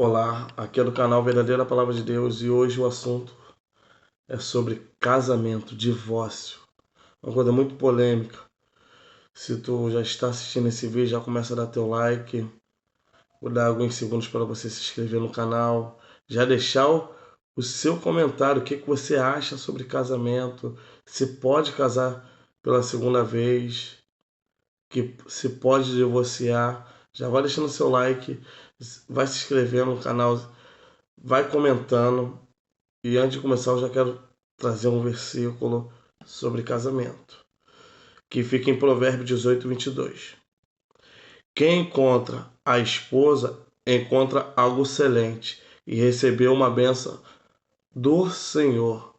Olá, aqui é do canal Verdadeira Palavra de Deus e hoje o assunto é sobre casamento, divórcio. Uma coisa muito polêmica. Se tu já está assistindo esse vídeo, já começa a dar teu like. Vou dar alguns segundos para você se inscrever no canal. Já deixar o seu comentário, o que você acha sobre casamento. Se pode casar pela segunda vez, que se pode divorciar. Já vai deixando seu like, vai se inscrevendo no canal. Vai comentando. E antes de começar, eu já quero trazer um versículo sobre casamento, que fica em Provérbios 18:22. Quem encontra a esposa encontra algo excelente e recebeu uma bênção do Senhor.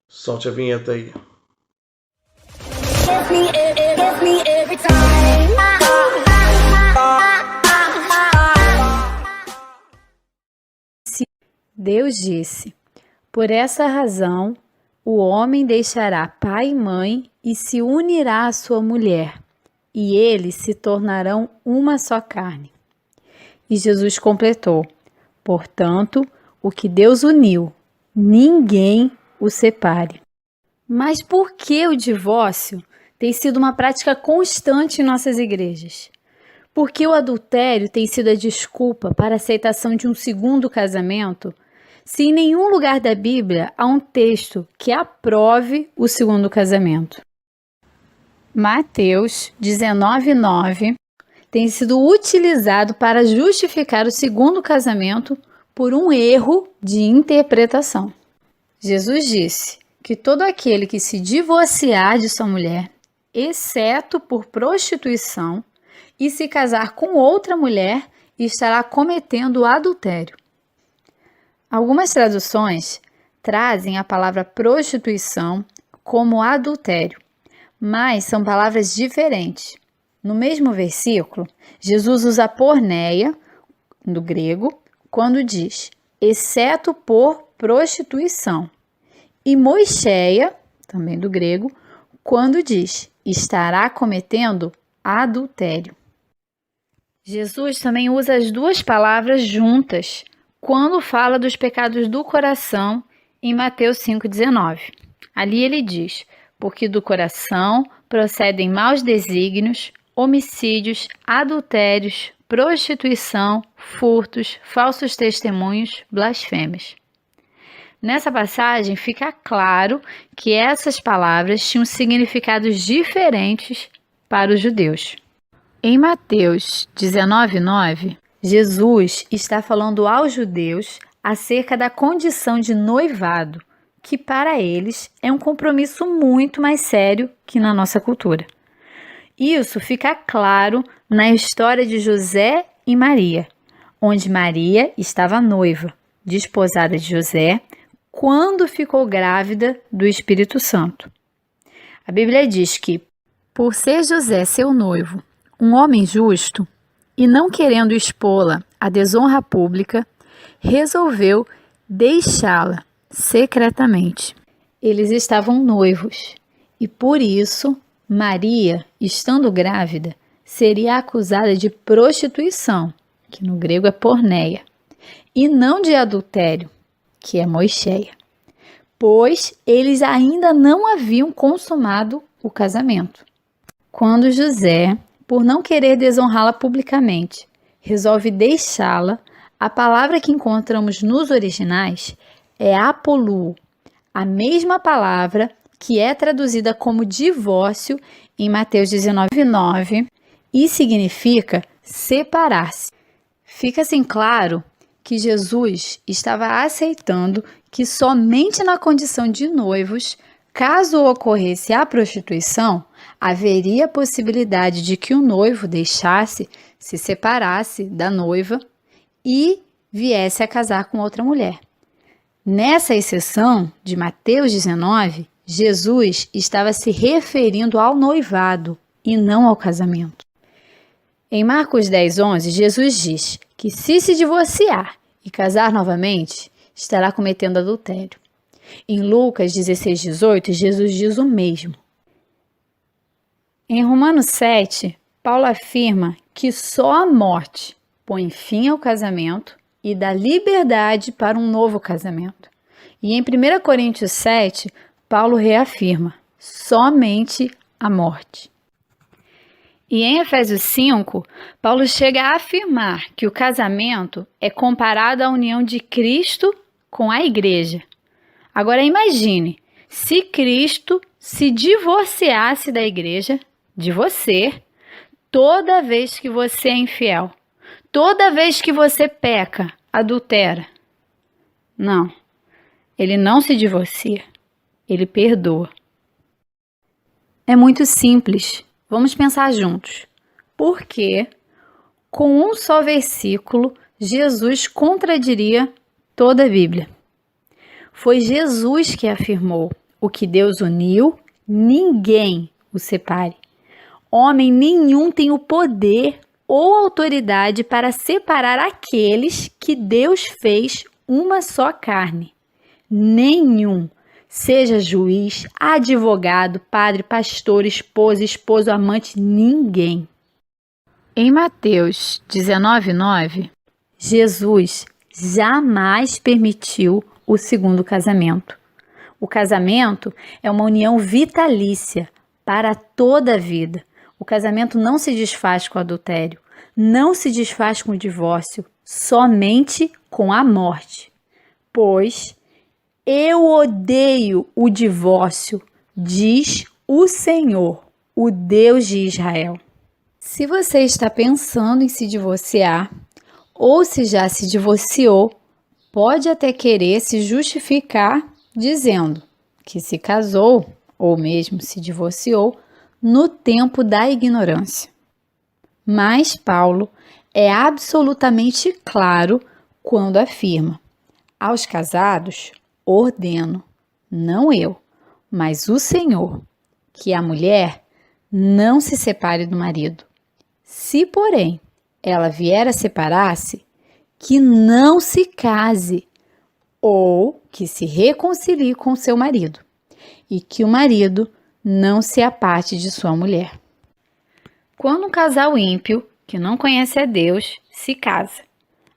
Solte a vinheta aí. Deus disse: por essa razão, o homem deixará pai e mãe e se unirá à sua mulher, e eles se tornarão uma só carne. E Jesus completou: portanto, o que Deus uniu, ninguém o separe. Mas por que o divórcio tem sido uma prática constante em nossas igrejas? Por que o adultério tem sido a desculpa para a aceitação de um segundo casamento, se em nenhum lugar da Bíblia há um texto que aprove o segundo casamento? Mateus 19:9 tem sido utilizado para justificar o segundo casamento por um erro de interpretação. Jesus disse que todo aquele que se divorciar de sua mulher, exceto por prostituição, e se casar com outra mulher, estará cometendo adultério. Algumas traduções trazem a palavra prostituição como adultério, mas são palavras diferentes. No mesmo versículo, Jesus usa porneia, do grego, quando diz exceto por prostituição, e moicheia, também do grego, quando diz estará cometendo adultério. Jesus também usa as duas palavras juntas quando fala dos pecados do coração em Mateus 5,19. Ali ele diz: porque do coração procedem maus desígnios, homicídios, adultérios, prostituição, furtos, falsos testemunhos, blasfêmias. Nessa passagem fica claro que essas palavras tinham significados diferentes para os judeus. Em Mateus 19:9, Jesus está falando aos judeus acerca da condição de noivado, que para eles é um compromisso muito mais sério que na nossa cultura. Isso fica claro na história de José e Maria, onde Maria estava noiva, desposada de José, quando ficou grávida do Espírito Santo. A Bíblia diz que, por ser José seu noivo, um homem justo, e não querendo expô-la à desonra pública, resolveu deixá-la secretamente. Eles estavam noivos e, por isso, Maria, estando grávida, seria acusada de prostituição, que no grego é porneia, e não de adultério, que é moicheia, pois eles ainda não haviam consumado o casamento. Quando José, por não querer desonrá-la publicamente, resolve deixá-la, a palavra que encontramos nos originais é apoluo, a mesma palavra que é traduzida como divórcio em Mateus 19:9 e significa separar-se. Fica assim claro que Jesus estava aceitando que somente na condição de noivos, caso ocorresse a prostituição, haveria a possibilidade de que o noivo deixasse, se separasse da noiva e viesse a casar com outra mulher. Nessa exceção de Mateus 19, Jesus estava se referindo ao noivado e não ao casamento. Em Marcos 10:11, Jesus diz que se divorciar e casar novamente, estará cometendo adultério. Em Lucas 16:18, Jesus diz o mesmo. Em Romanos 7, Paulo afirma que só a morte põe fim ao casamento e da liberdade para um novo casamento. E em 1 Coríntios 7, Paulo reafirma: somente a morte. E em Efésios 5, Paulo chega a afirmar que o casamento é comparado à união de Cristo com a igreja. Agora imagine, se Cristo se divorciasse da igreja, de você, toda vez que você é infiel, toda vez que você peca, adultera. Não, ele não se divorcia, ele perdoa. É muito simples. Vamos pensar juntos. Por que, com um só versículo, Jesus contradiria toda a Bíblia? Foi Jesus que afirmou: o que Deus uniu, ninguém o separe. Homem nenhum tem o poder ou autoridade para separar aqueles que Deus fez uma só carne. Nenhum. Seja juiz, advogado, padre, pastor, esposa, esposo, amante, ninguém. Em Mateus 19:9, Jesus jamais permitiu o segundo casamento. O casamento é uma união vitalícia para toda a vida. O casamento não se desfaz com o adultério, não se desfaz com o divórcio, somente com a morte. Pois eu odeio o divórcio, diz o Senhor, o Deus de Israel. Se você está pensando em se divorciar, ou se já se divorciou, pode até querer se justificar dizendo que se casou, ou mesmo se divorciou, no tempo da ignorância. Mas Paulo é absolutamente claro quando afirma: aos casados, ordeno, não eu, mas o Senhor, que a mulher não se separe do marido. Se, porém, ela vier a separar-se, que não se case, ou que se reconcilie com seu marido, e que o marido não se aparte de sua mulher. Quando um casal ímpio, que não conhece a Deus, se casa,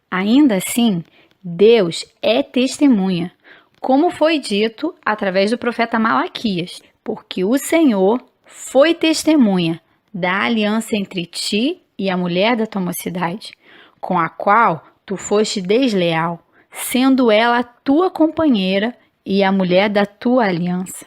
ainda assim, Deus é testemunha, como foi dito através do profeta Malaquias, porque o Senhor foi testemunha da aliança entre ti e a mulher da tua mocidade, com a qual tu foste desleal, sendo ela a tua companheira e a mulher da tua aliança.